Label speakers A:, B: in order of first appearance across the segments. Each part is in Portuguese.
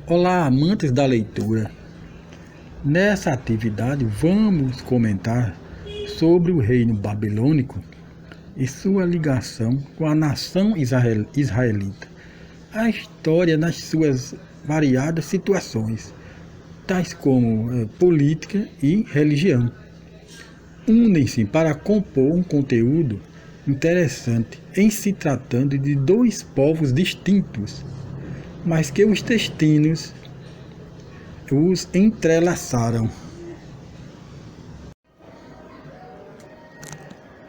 A: Olá, amantes da leitura. Nessa atividade, vamos comentar sobre o reino babilônico e sua ligação com a nação israelita. A história nas suas variadas situações, tais como política e religião, unem-se para compor um conteúdo interessante em se tratando de dois povos distintos, mas que os destinos os entrelaçaram.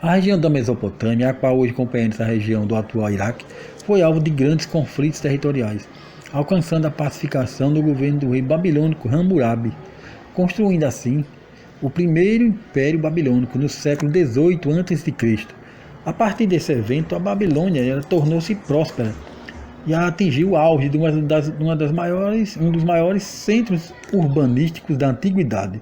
A: A região da Mesopotâmia, a qual hoje compreende essa região do atual Iraque, foi alvo de grandes conflitos territoriais, alcançando a pacificação do governo do rei babilônico Hammurabi, construindo assim o primeiro império babilônico no século XVIII a.C. A partir desse evento, a Babilônia tornou-se próspera e atingiu o auge de um dos maiores centros urbanísticos da antiguidade.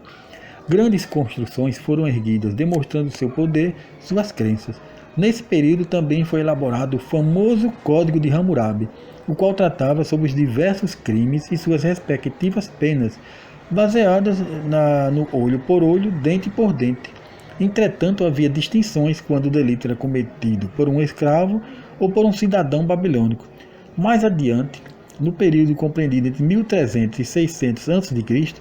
A: Grandes construções foram erguidas, demonstrando seu poder e suas crenças. Nesse período também foi elaborado o famoso Código de Hammurabi, o qual tratava sobre os diversos crimes e suas respectivas penas, baseadas no olho por olho, dente por dente. Entretanto, havia distinções quando o delito era cometido por um escravo ou por um cidadão babilônico. Mais adiante, no período compreendido entre 1300 e 600 a.C.,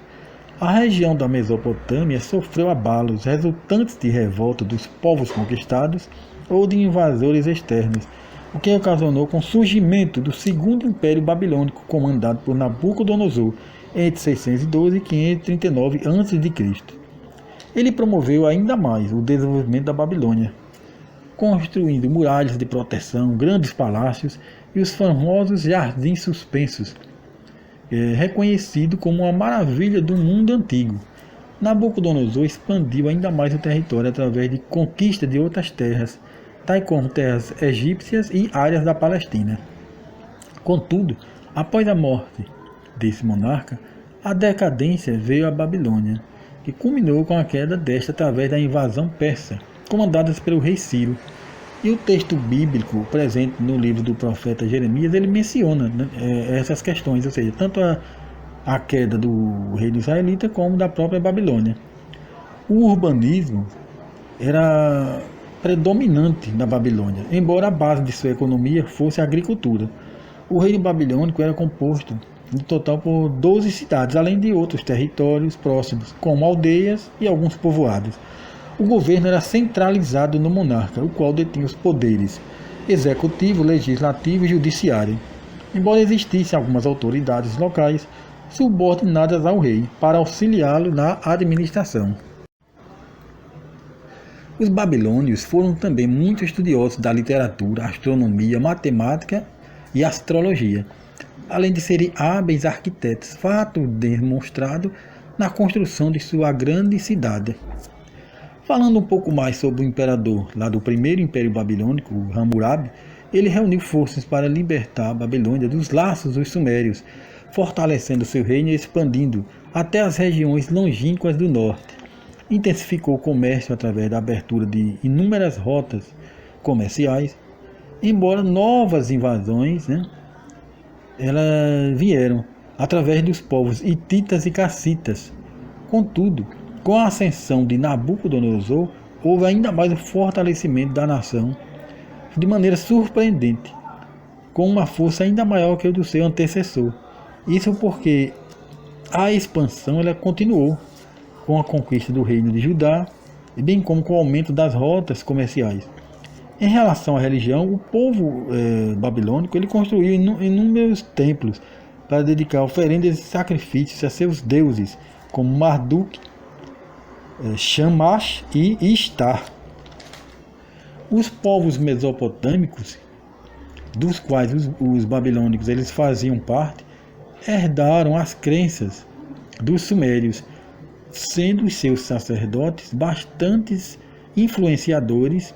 A: a região da Mesopotâmia sofreu abalos resultantes de revolta dos povos conquistados ou de invasores externos, o que ocasionou com o surgimento do Segundo Império Babilônico, comandado por Nabucodonosor, entre 612 e 539 a.C. Ele promoveu ainda mais o desenvolvimento da Babilônia, construindo muralhas de proteção, grandes palácios e os famosos jardins suspensos, reconhecido como uma maravilha do mundo antigo. Nabucodonosor expandiu ainda mais o território através de conquista de outras terras, tais como terras egípcias e áreas da Palestina. Contudo, após a morte desse monarca, a decadência veio à Babilônia, que culminou com a queda desta através da invasão persa, comandada pelo rei Ciro. E o texto bíblico presente no livro do profeta Jeremias, ele menciona essas questões, ou seja, tanto a queda do reino israelita como da própria Babilônia. O urbanismo era predominante na Babilônia, embora a base de sua economia fosse a agricultura. O reino babilônico era composto no total por 12 cidades, além de outros territórios próximos, como aldeias e alguns povoados. O governo era centralizado no monarca, o qual detinha os poderes executivo, legislativo e judiciário, embora existissem algumas autoridades locais subordinadas ao rei para auxiliá-lo na administração. Os babilônios foram também muito estudiosos da literatura, astronomia, matemática e astrologia, além de serem hábeis arquitetos, fato demonstrado na construção de sua grande cidade. Falando um pouco mais sobre o imperador lá do primeiro Império Babilônico, Hammurabi, ele reuniu forças para libertar a Babilônia dos laços dos sumérios, fortalecendo seu reino e expandindo até as regiões longínquas do norte. Intensificou o comércio através da abertura de inúmeras rotas comerciais, embora novas invasões elas vieram através dos povos hititas e cassitas. Contudo, com a ascensão de Nabucodonosor, houve ainda mais o fortalecimento da nação de maneira surpreendente, com uma força ainda maior que o do seu antecessor. Isso porque a expansão ela continuou com a conquista do reino de Judá, bem como com o aumento das rotas comerciais. Em relação à religião, o povo babilônico ele construiu inúmeros templos para dedicar oferendas e sacrifícios a seus deuses, como Marduk, Shamash e Ishtar. Os povos mesopotâmicos, dos quais os babilônicos eles faziam parte, herdaram as crenças dos sumérios, sendo os seus sacerdotes bastante influenciadores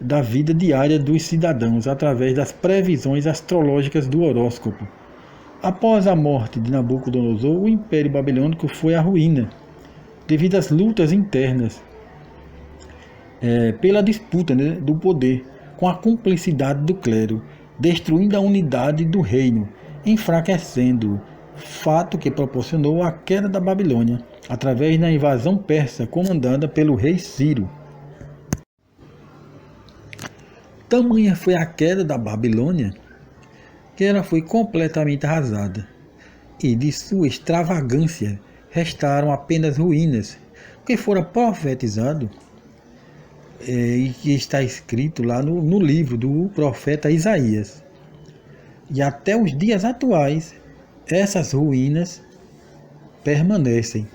A: da vida diária dos cidadãos através das previsões astrológicas do horóscopo. Após a morte de Nabucodonosor, o Império Babilônico foi à ruína, devido às lutas internas pela disputa do poder, com a cumplicidade do clero, destruindo a unidade do reino, enfraquecendo fato que proporcionou a queda da Babilônia, através da invasão persa comandada pelo rei Ciro. Tamanha foi a queda da Babilônia que ela foi completamente arrasada, e de sua extravagância restaram apenas ruínas, que fora profetizado e que está escrito lá no livro do profeta Isaías. E até os dias atuais, essas ruínas permanecem.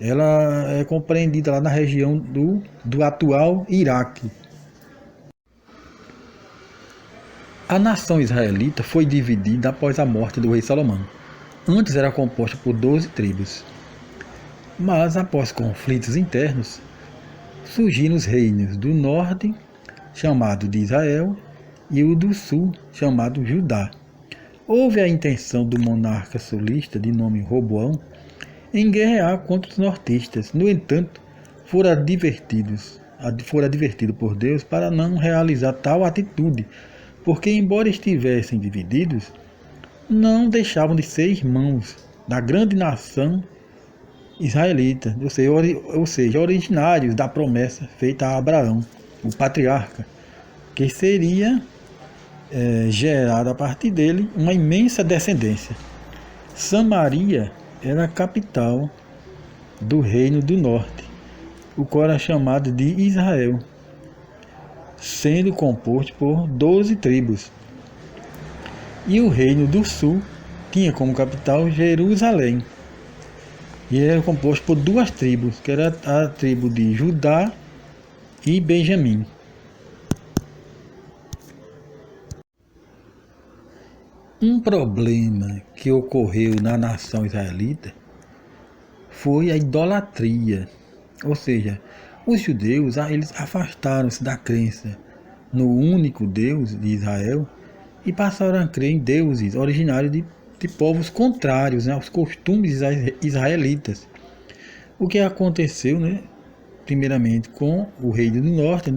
A: Ela é compreendida lá na região do atual Iraque. A nação israelita foi dividida após a morte do rei Salomão. Antes era composta por 12 tribos. Mas após conflitos internos, surgiram os reinos do norte, chamado de Israel, e o do sul, chamado Judá. Houve a intenção do monarca sulista, de nome Roboão, em guerrear contra os nortistas. No entanto, fora advertido por Deus para não realizar tal atitude, porque, embora estivessem divididos, não deixavam de ser irmãos da grande nação israelita, ou seja, originários da promessa feita a Abraão, o patriarca, que seria gerada a partir dele uma imensa descendência. Samaria era a capital do reino do norte, o qual era chamado de Israel, sendo composto por 12 tribos. E o reino do sul tinha como capital Jerusalém, e era composto por 2 tribos, que era a tribo de Judá e Benjamim. Um problema que ocorreu na nação israelita foi a idolatria, ou seja, os judeus eles afastaram-se da crença no único Deus de Israel e passaram a crer em deuses originários de povos contrários, né, aos costumes israelitas. O que aconteceu, né, primeiramente com o reino do norte,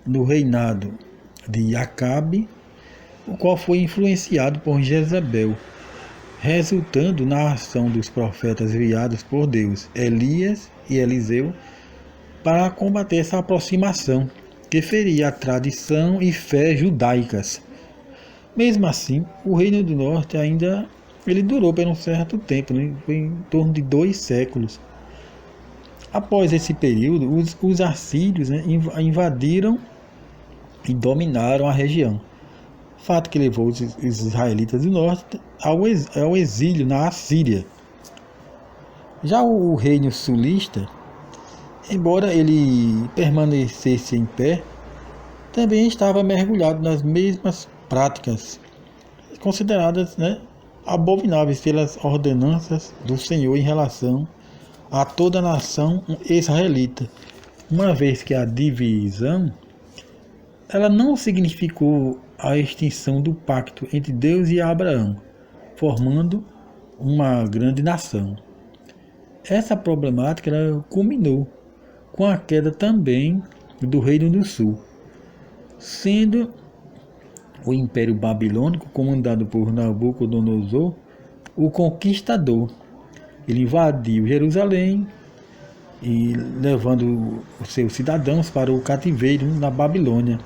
A: no reinado de Acabe, o qual foi influenciado por Jezabel, resultando na ação dos profetas enviados por Deus, Elias e Eliseu, para combater essa aproximação que feria a tradição e fé judaicas. Mesmo assim, o reino do norte ainda ele durou por um certo tempo, né? Foi em torno de 2 séculos. Após esse período, os assírios, né, invadiram e dominaram a região, fato que levou os israelitas do norte ao exílio na Assíria. Já o reino sulista, embora ele permanecesse em pé, também estava mergulhado nas mesmas práticas consideradas, né, abomináveis pelas ordenanças do Senhor em relação a toda a nação israelita, uma vez que a divisão ela não significou a extinção do pacto entre Deus e Abraão, formando uma grande nação. Essa problemática ela culminou com a queda também do Reino do Sul, sendo o Império Babilônico, comandado por Nabucodonosor, o conquistador. Ele invadiu Jerusalém e levando os seus cidadãos para o cativeiro na Babilônia.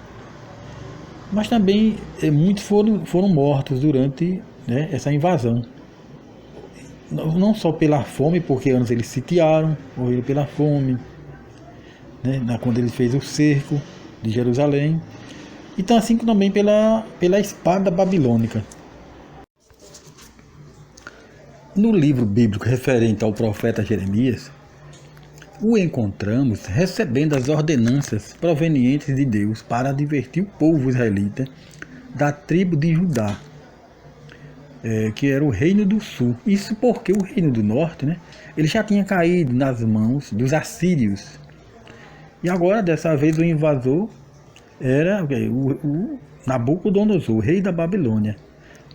A: Mas também muitos foram mortos durante, né, essa invasão. Não só pela fome, porque antes eles sitiaram, morreram pela fome, né, quando ele fez o cerco de Jerusalém, então assim também pela espada babilônica. No livro bíblico referente ao profeta Jeremias, o encontramos recebendo as ordenanças provenientes de Deus para advertir o povo israelita da tribo de Judá, que era o reino do sul. Isso porque o reino do norte, né, ele já tinha caído nas mãos dos assírios. E agora, dessa vez, o invasor era o Nabucodonosor, o rei da Babilônia.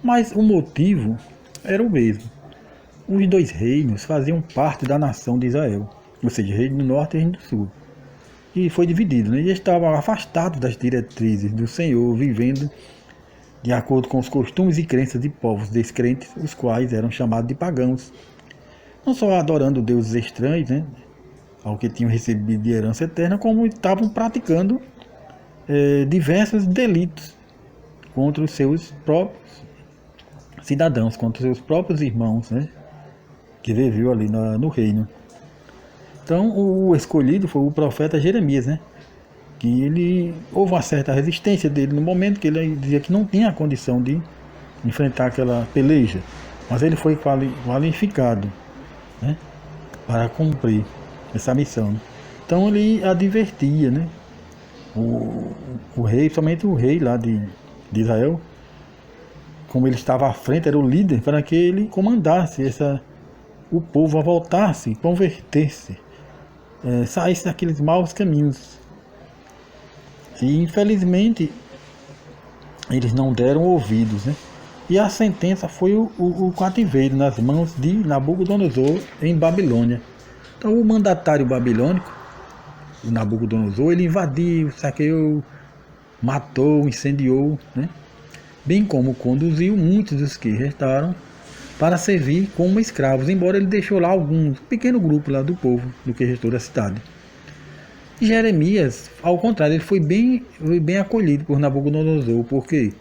A: Mas o motivo era o mesmo. Os 2 reinos faziam parte da nação de Israel, ou seja, reino do norte e reino do sul. E foi dividido, né? E estavam afastados das diretrizes do Senhor, vivendo de acordo com os costumes e crenças de povos descrentes, os quais eram chamados de pagãos, não só adorando deuses estranhos, né, ao que tinham recebido de herança eterna, como estavam praticando diversos delitos contra os seus próprios cidadãos, contra os seus próprios irmãos, né, que viviam ali no reino. Então, o escolhido foi o profeta Jeremias, né, que ele houve uma certa resistência dele no momento que ele dizia que não tinha a condição de enfrentar aquela peleja, mas ele foi qualificado, né, para cumprir essa missão. Então ele advertia, né, o rei, somente o rei lá de Israel, como ele estava à frente, era o líder, para que ele comandasse o povo a voltar-se, converter-se, saísse daqueles maus caminhos. E infelizmente eles não deram ouvidos, né? E a sentença foi o cativeiro nas mãos de Nabucodonosor em Babilônia. Então o mandatário babilônico, o Nabucodonosor, ele invadiu, saqueou, matou, incendiou, né? Bem como conduziu muitos dos que restaram para servir como escravos, embora ele deixou lá um pequeno grupo lá do povo, do que restou da cidade. Jeremias, ao contrário, ele foi bem acolhido por Nabucodonosor, porque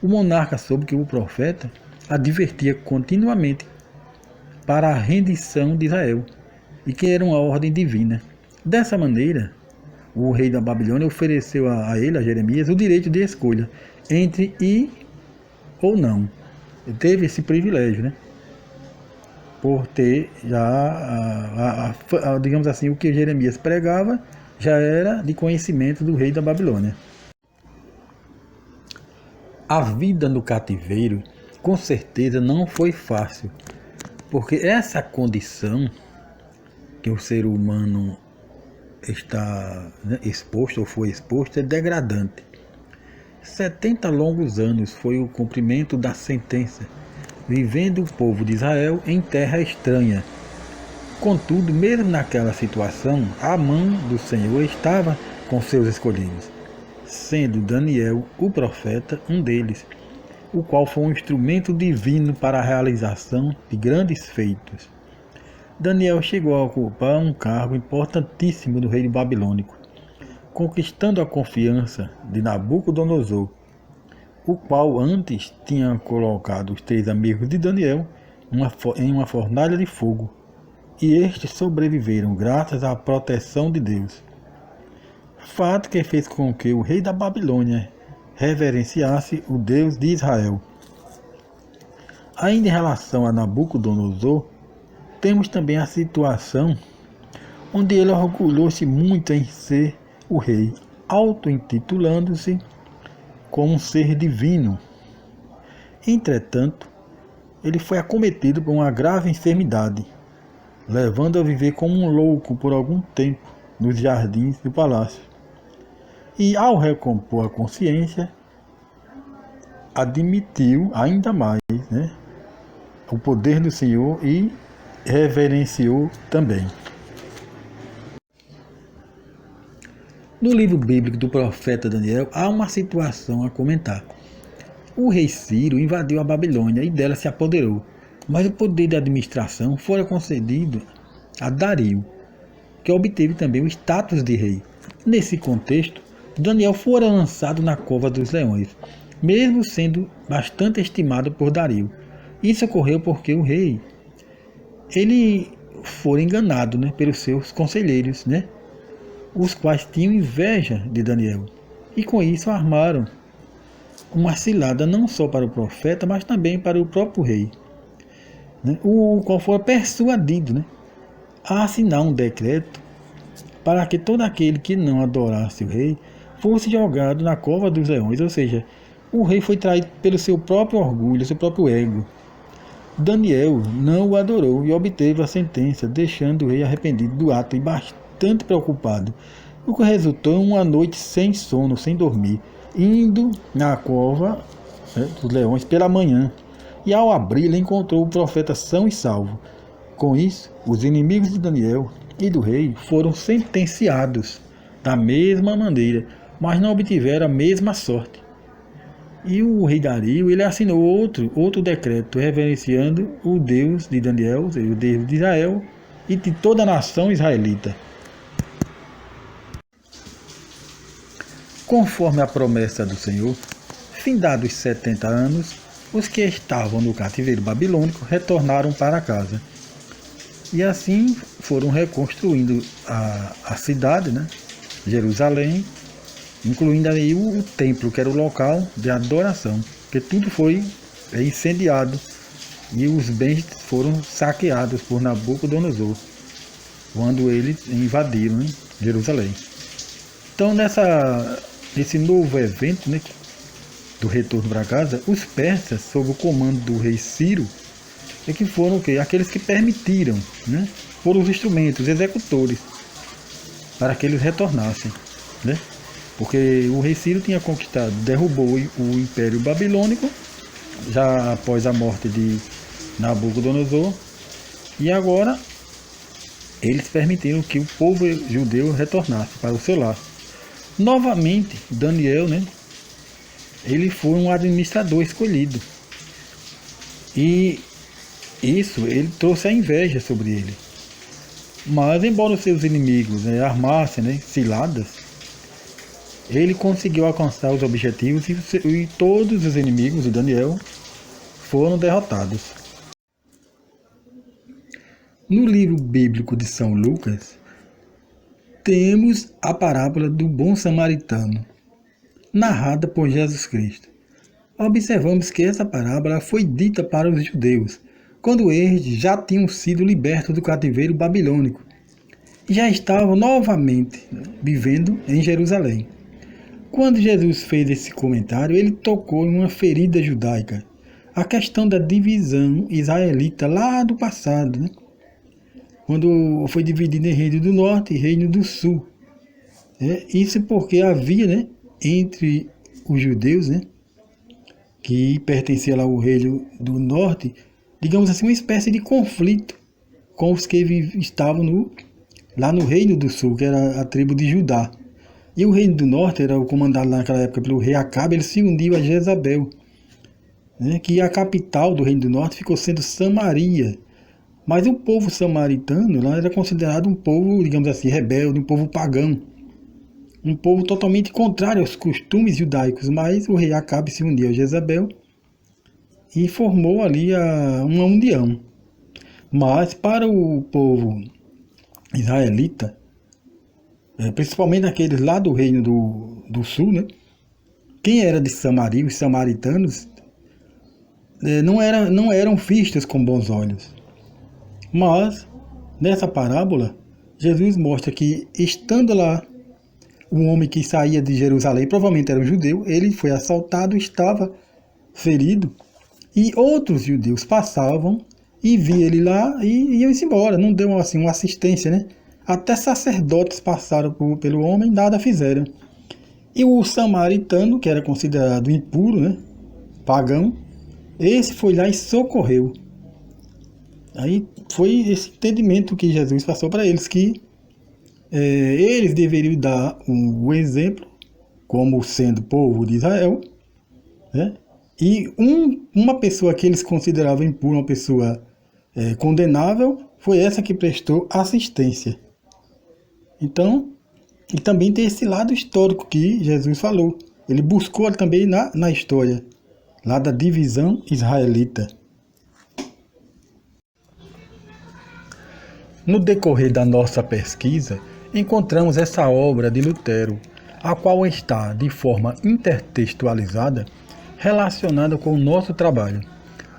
A: o monarca soube que o profeta advertia continuamente para a rendição de Israel, e que era uma ordem divina. Dessa maneira, o rei da Babilônia ofereceu a ele, a Jeremias, o direito de escolha entre ir ou não. Ele teve esse privilégio, né? Por ter já, digamos assim, o que Jeremias pregava já era de conhecimento do rei da Babilônia. A vida no cativeiro, com certeza, não foi fácil, porque essa condição que o ser humano está, né, exposto ou foi exposto é degradante. 70 longos anos foi o cumprimento da sentença, vivendo o povo de Israel em terra estranha. Contudo, mesmo naquela situação, a mão do Senhor estava com seus escolhidos, sendo Daniel, o profeta, um deles, o qual foi um instrumento divino para a realização de grandes feitos. Daniel chegou a ocupar um cargo importantíssimo no reino babilônico, conquistando a confiança de Nabucodonosor, o qual antes tinha colocado os 3 amigos de Daniel em uma fornalha de fogo, e estes sobreviveram graças à proteção de Deus. Fato que fez com que o rei da Babilônia reverenciasse o Deus de Israel. Ainda em relação a Nabucodonosor, temos também a situação onde ele orgulhou-se muito em ser o rei, auto-intitulando-se como um ser divino. Entretanto, ele foi acometido por uma grave enfermidade, levando a viver como um louco por algum tempo nos jardins do palácio. E ao recompor a consciência, admitiu ainda mais, né, o poder do Senhor e reverenciou também. No livro bíblico do profeta Daniel há uma situação a comentar. O rei Ciro invadiu a Babilônia e dela se apoderou, mas o poder de administração fora concedido a Dario, que obteve também o status de rei. Nesse contexto, Daniel fora lançado na cova dos leões, mesmo sendo bastante estimado por Dario. Isso ocorreu porque o rei ele fora enganado, né, pelos seus conselheiros, né, os quais tinham inveja de Daniel, e com isso armaram uma cilada não só para o profeta, mas também para o próprio rei, né, o qual foi persuadido, né, a assinar um decreto para que todo aquele que não adorasse o rei fosse jogado na cova dos leões. Ou seja, o rei foi traído pelo seu próprio orgulho, seu próprio ego. Daniel não o adorou e obteve a sentença, deixando o rei arrependido do ato e bastante preocupado, o que resultou em uma noite sem sono, sem dormir, indo na cova, né, dos leões pela manhã, e ao abri-la encontrou o profeta são e salvo. Com isso, os inimigos de Daniel e do rei foram sentenciados da mesma maneira, mas não obtiveram a mesma sorte. E o rei Dario, ele assinou outro decreto reverenciando o Deus de Daniel, o Deus de Israel e de toda a nação israelita. Conforme a promessa do Senhor, findados 70 anos, os que estavam no cativeiro babilônico retornaram para casa. E assim foram reconstruindo a cidade, né? Jerusalém, incluindo aí o templo, que era o local de adoração, porque tudo foi incendiado e os bens foram saqueados por Nabucodonosor, quando eles invadiram, né, Jerusalém. Então, nesse novo evento, né, do retorno para casa, os persas, sob o comando do rei Ciro, que foram aqueles que permitiram, né, foram os instrumentos, os executores, para que eles retornassem, né? Porque o rei Ciro tinha conquistado, derrubou o Império Babilônico, já após a morte de Nabucodonosor, e agora eles permitiram que o povo judeu retornasse para o seu lar. Novamente, Daniel, né, ele foi um administrador escolhido. E isso, ele trouxe a inveja sobre ele. Mas, embora os seus inimigos, né, armassem, né, ciladas, ele conseguiu alcançar os objetivos e todos os inimigos de Daniel foram derrotados. No livro bíblico de São Lucas, temos a parábola do bom samaritano, narrada por Jesus Cristo. Observamos que essa parábola foi dita para os judeus, quando eles já tinham sido libertos do cativeiro babilônico e já estavam novamente vivendo em Jerusalém. Quando Jesus fez esse comentário, ele tocou em uma ferida judaica, a questão da divisão israelita lá do passado, né? Quando foi dividido em Reino do Norte e Reino do Sul. Isso porque havia, né, entre os judeus, né, que pertencia lá ao Reino do Norte, digamos assim, uma espécie de conflito com os que estavam lá no Reino do Sul, que era a tribo de Judá. E o Reino do Norte era comandado naquela época pelo rei Acabe, ele se uniu a Jezabel, né, que a capital do Reino do Norte ficou sendo Samaria. Mas o povo samaritano lá era considerado um povo, digamos assim, rebelde, um povo pagão, um povo totalmente contrário aos costumes judaicos. Mas o rei Acabe se uniu a Jezabel e formou ali uma união. Mas para o povo israelita, principalmente aqueles lá do Reino do Sul, né, quem era de Samaria, os samaritanos, não eram vistos com bons olhos. Mas, nessa parábola, Jesus mostra que, estando lá, um homem que saía de Jerusalém, provavelmente era um judeu, ele foi assaltado, estava ferido, e outros judeus passavam e viam ele lá e iam-se embora, não deu assim, uma assistência, né? Até sacerdotes passaram pelo homem, nada fizeram. E o samaritano, que era considerado impuro, né, pagão, esse foi lá e socorreu. Aí foi esse entendimento que Jesus passou para eles, que eles deveriam dar um exemplo, como sendo povo de Israel, né? E uma pessoa que eles consideravam impura, uma pessoa condenável, foi essa que prestou assistência. Então, e também tem esse lado histórico que Jesus falou. Ele buscou também na história, lá da divisão israelita. No decorrer da nossa pesquisa, encontramos essa obra de Lutero, a qual está, de forma intertextualizada, relacionada com o nosso trabalho.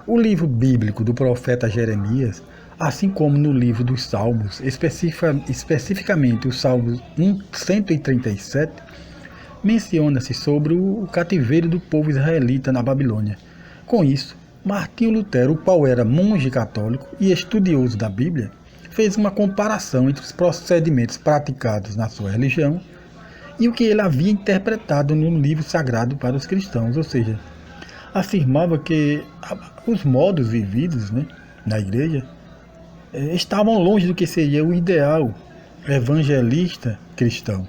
A: O livro bíblico do profeta Jeremias, assim como no livro dos Salmos, especificamente o Salmo 137, menciona-se sobre o cativeiro do povo israelita na Babilônia. Com isso, Martinho Lutero, o qual era monge católico e estudioso da Bíblia, fez uma comparação entre os procedimentos praticados na sua religião e o que ele havia interpretado no livro sagrado para os cristãos, ou seja, afirmava que os modos vividos, né, na igreja estavam longe do que seria o ideal evangelista cristão.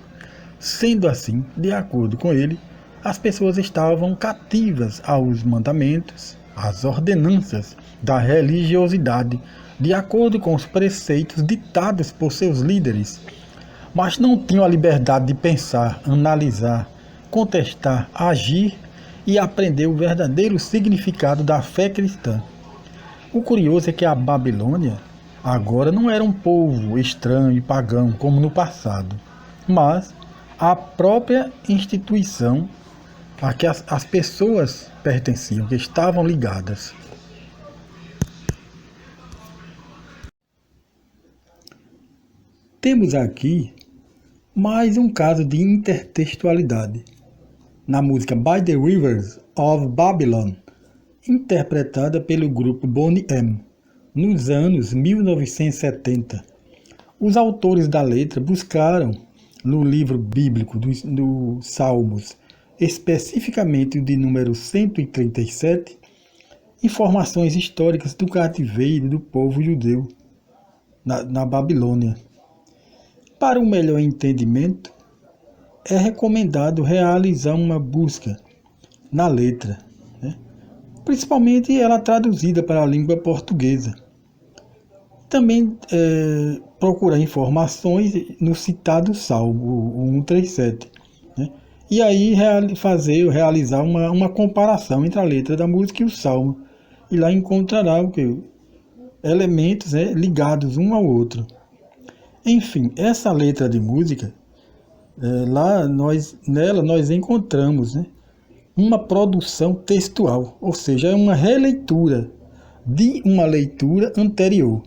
A: Sendo assim, de acordo com ele, as pessoas estavam cativas aos mandamentos, às ordenanças da religiosidade, de acordo com os preceitos ditados por seus líderes, mas não tinham a liberdade de pensar, analisar, contestar, agir e aprender o verdadeiro significado da fé cristã. O curioso é que a Babilônia agora não era um povo estranho e pagão como no passado, mas a própria instituição a que as pessoas pertenciam, que estavam ligadas. Temos aqui mais um caso de intertextualidade. Na música By the Rivers of Babylon, interpretada pelo grupo Boney M, nos anos 1970. Os autores da letra buscaram, no livro bíblico dos Salmos, especificamente o de número 137, informações históricas do cativeiro do povo judeu na Babilônia. Para um melhor entendimento, é recomendado realizar uma busca na letra, né? Principalmente ela traduzida para a língua portuguesa. Também procurar informações no citado Salmo 137, né? E aí realizar uma comparação entre a letra da música e o Salmo. E lá encontrará elementos, né, ligados um ao outro. Enfim, essa letra de música, nela nós encontramos, né, uma produção textual, ou seja, é uma releitura de uma leitura anterior.